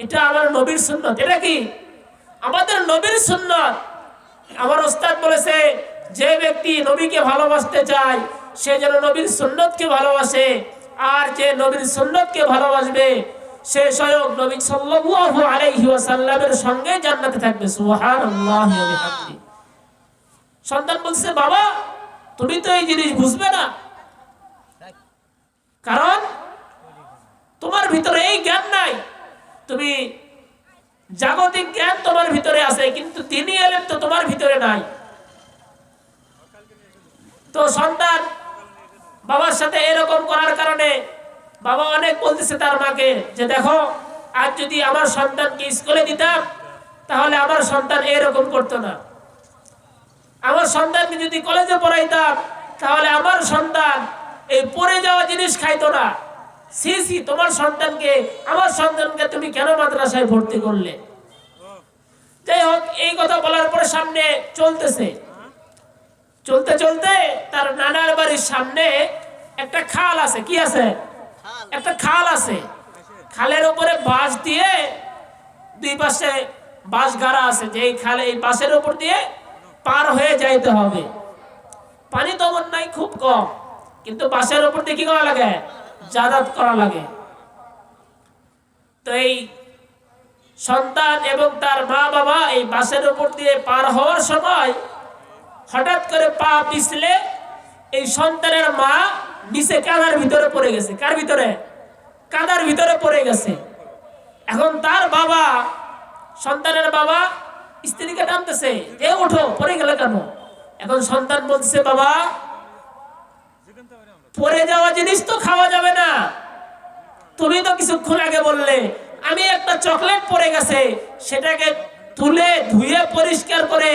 এটা আমার নবীর সুন্নত। এটা কি আমাদের নবীর সুন্নত। আমার ওস্তাদ বলেছে, যে ব্যক্তি নবীকে ভালোবাসতে চায় সে যেন নবীর সুন্নতকে ভালোবাসে, আর যে নবীর সুন্নতকে ভালোবাসবে সে স্বয়ং নবী সাল্লাল্লাহু আলাইহি ওয়াসাল্লামের সঙ্গে জান্নাতে থাকবে। সুবহানাল্লাহি ওয়া বিহামদিহি। সন্তান বলছে, বাবা তুমি তো এই জিনিস বুঝবে না, কারণ তোমার ভিতরে এই জ্ঞান নাই। তুমি জাগতিক জ্ঞান তোমার ভিতরে আছে, কিন্তু দ্বীনি ইলম তো তোমার ভিতরে নাই। তো সন্তান বাবার সাথে এরকম করার কারণে বাবা অনেক বলতেছে তার মাকে যে, দেখো আজ যদি আমার সন্তানকে স্কুলে দিতাম তাহলে আমার সন্তান এরকম করতো না। আমার সন্তানকে যদি কলেজে পড়াইতাম তাহলে আমার সন্তান এই পড়ে যাওয়া জিনিস খাইতো না। সি সি, তোমার সন্তানকে, আমার সন্তানকে তুমি কেন মাদ্রাসায় ভর্তি করলে? যাই হোক, এই কথা বলার পরে সামনে চলতেছে, চলতে চলতে তার নানার বাড়ির সামনে একটা খাল আছে। কি আছে? একটা খাল আছে। খালের উপরে বাঁশ দিয়ে দুই পাশে বাঁশ গাড়া আছে, যে এই খালে এই বাঁশের উপর দিয়ে পার হয়ে যাইতে হবে। পানি তেমন নাই, খুব কম, কিন্তু বাঁশের উপর দিয়ে কি করা লাগে? যাতায়াত করা লাগে। তো এই সন্তান এবং তার মা বাবা এই বাঁশের উপর দিয়ে পার হওয়ার সময় হঠাৎ করে পা পিছলে এই সন্তানের মা নিচে কাদার ভিতরে পড়ে গেছে। কার ভিতরে? কাদার ভিতরে পড়ে গেছে। এখন তার বাবা, সন্তানের বাবা স্ত্রীকে টানতেছে যে, ওঠো, পড়ে গেলে কেন? এখন সন্তান বলছে, বাবা পড়ে যাওয়া জিনিস তো খাওয়া যাবে না। তুমি তো কিছুক্ষণ আগে বললে আমি একটা চকলেট পড়ে গেছে সেটাকে তুলে ধুয়ে পরিষ্কার করে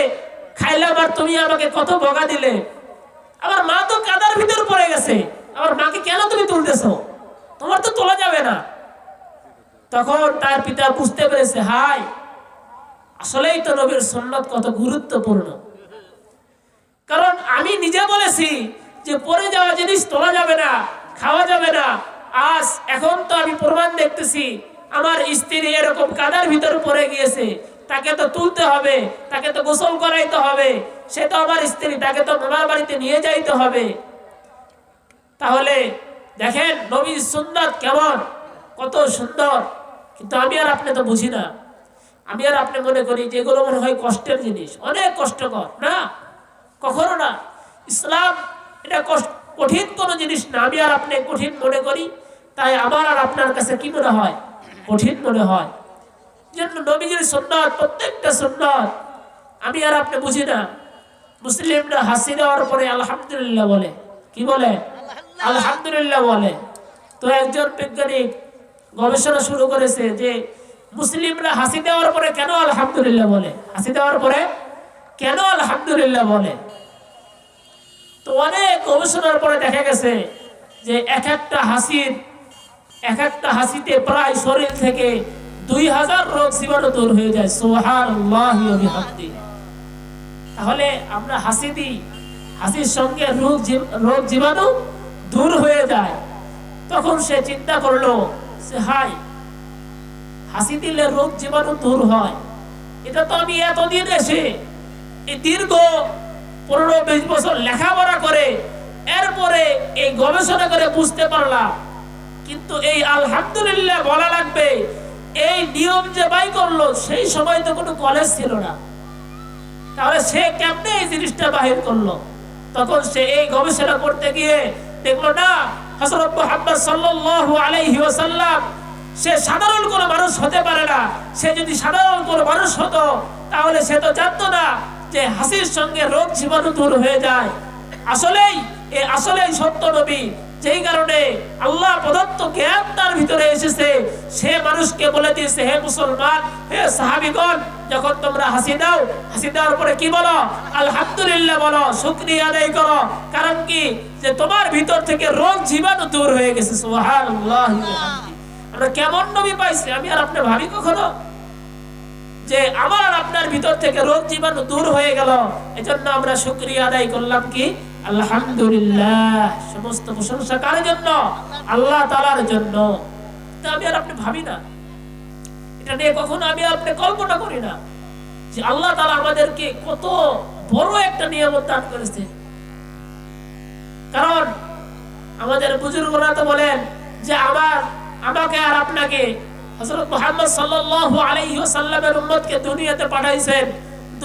খাইলাম, আর তুমি আমাকে কত বকা দিলে। আমার মা তো কাদার ভিতর পড়ে গেছে, আমার মাকে কেন তুমি তুলতেছো? তোমার তো তোলা যাবে না। তখন তার পিতা বুঝতে পেরেছে, হায়, আসলেই তো নবীর সুন্নাত কত গুরুত্বপূর্ণ। কারণ আমি নিজে বলেছি যে পড়ে যাওয়া জিনিস তোলা যাবে না, খাওয়া যাবে না। আজ এখন তো আমি প্রমাণ দেখতেছি, আমার স্ত্রী এরকম কাদার ভিতর পড়ে গিয়েছে, তাকে তো তুলতে হবে, তাকে তো গোসল করাইতে হবে। সে তো আমার স্ত্রী, তাকে তো মামার বাড়িতে নিয়ে যাইতে হবে। তাহলে দেখেন নবীর সুন্নাত কেমন, কত সুন্দর। কিন্তু আমি আর আপনি তো বুঝি না। আমি আর আপনি মনে করি যেগুলো মনে হয় কষ্টের জিনিস, অনেক কষ্টকর। না, কখনো না। ইসলাম এটা কঠিন কোনো জিনিস না। আমি আর আপনি কঠিন মনে করি, তাই আমার আর আপনার কাছে কি মনে হয়? কঠিন মনে হয়। জন্য নবীজির সুন্নাত, প্রত্যেকটা সুন্নাত আমি আর আপনি বুঝি না। মুসলিমরা হাসি দেওয়ার পরে আলহামদুলিল্লাহ বলে। কি বলে? আলহামদুলিল্লাহ বলে। তো একজন বৈজ্ঞানিক গবেষণা শুরু করেছে যে মুসলিমরা হাসি দেওয়ার পরে কেন আলহামদুলিল্লাহ বলে, হাসি দেওয়ার পরে কেন আলহামদুলিল্লাহ বলে। তো অনেক গবেষণার পরে দেখা গেছে যে এক একটা হাসিতে প্রায় শরীর থেকে 2000 রোগ জীবাণু দূর হয়ে যায়। সুবহানাল্লাহি ওয়া বিহামদিহি। তাহলে আমরা হাসি দিই, হাসির সঙ্গে রোগ জীবাণু দূর হয়ে যায়। তখন সে চিন্তা করলো যে হাই, হাসি দিলে রোগ জীবাণু দূর হয়। এটা তো আমি এতদিন এসে এই দীর্ঘ 15-20 বছর লেখাপড়া করে এরপরে এই গবেষণা করে বুঝতে পারলাম। কিন্তু এই আলহামদুলিল্লাহ বলা লাগবে, এই নিয়ম যে বাই করলো সেই সময় তো কোনো কলেজ ছিল না। তাহলে সে কেমনে এই জিনিসটা বাহির করলো? তখন সে এই গবেষণা করতে গিয়ে দেখলো না, হযরত মুহাম্মদ সাল্লাল্লাহু আলাইহি ওয়াসাল্লাম সে সাধারণ কোনো মানুষ হতে পারে না। সে যদি সাধারণ কোনো মানুষ হতো তাহলে সে তো জানতো না যে হাসির সঙ্গে রোগ জীবাণু দূর হয়ে যায়। আসলেই সত্য নবী, যেই কারণে আল্লাহ প্রদত্ত জ্ঞান তার ভিতরে এসেছে, সে মানুষকে বলে দিয়েছে, হে মুসলমান, হে সাহাবীগণ, যখন তোমরা হাসি দাও, হাসি দেওয়ার পরে কি বলো? আলহামদুলিল্লাহ বলো, শুকরিয়া আদায় করো। কারণ কি? যে তোমার ভিতর থেকে রোগ জীবাণু দূর হয়ে গেছে। সুবহানাল্লাহি ওয়া বিহামদিহি। আমরা কেমন নবী পাইছি আমি আর আপনি ভাবি কখনো যে আমার আর আপনার ভিতর থেকে রোগ জীবাণু দূর হয়ে গেল? এজন্য আমরা শুকরিয়া আদায় করলাম কি? আলহামদুলিল্লাহ। সমস্ত প্রশংসা কার জন্য? আল্লাহ তাআলার জন্য। তা আমি আর আপনি ভাবি না। এটা নিয়ে কখনো আমি আপনি কল্পনা করি না যে আল্লাহ তাআলা আমাদেরকে কত বড় একটা নিয়ামত দান করেছে। কারণ আমাদের বুজুর্গরা তো বলেন যে আমাকে আর আপনাকে হযরত মুহাম্মদ সাল্লাল্লাহু আলাইহি ওয়াসাল্লামের উম্মতকে দুনিয়াতে পাঠাইছেন